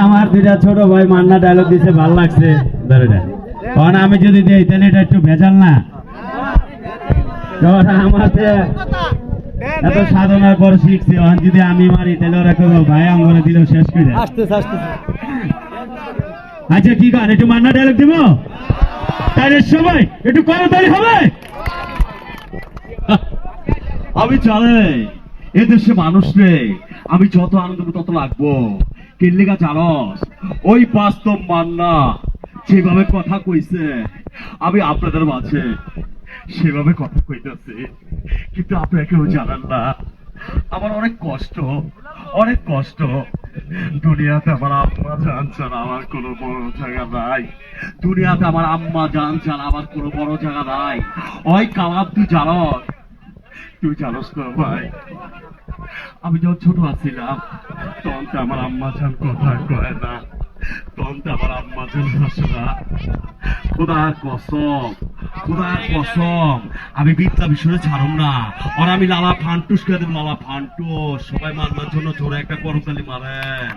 আমার দুইটা ছোট ভাই মান্না ডায়লগ দিছে, ভালো লাগছে। কারণ আমি যদি দিই তাহলে এটা একটু ভেজাল না। আমাকে এত সাধনার পর শিখছি, যদি আমি মারি তাহলে ওরা কেউ ভাই আমরা দিলেও শেষ করে। আচ্ছা কি গান, একটু মান্না ডায়লগ দিব তাহলে সবাই একটু করতালি হবে। আমি চলে এদেশে মানুষ রে, আমি যত আনন্দ তত লাগবো। কিল্লিগা জানস ওই বাস্তব মান্না যেভাবে কথা কইছে, আমি আপনাদের মাঝে সেভাবে কথা কইতেছি, কিন্তু আপনারা কেউ জানেন না আমার অনেক কষ্ট, অনেক কষ্ট। দুনিয়াতে আমার আম্মা জান ছাড়া আমার কোনো বড় জায়গা নাই। দুনিয়াতে আমার আম্মা জান ছাড়া আমার কোনো বড় জায়গা নাই। ওই কালাম তুই জানোস না ভাই, আমি যখন ছোট আছিলাম তখন তো আমার আম্মা জান কথা কয় না, তখন তো আমার আম্মা জান হাসে না। খোদার কসম, খোদার কসম, আমি বিদ্যা বিষয়ে ছাড়ুম না। আর আমি লালা ফান্টুস করে দেব, লালা ফান্টুস। সবাই মারবার জন্য জোরে একটা করতালি মারেন।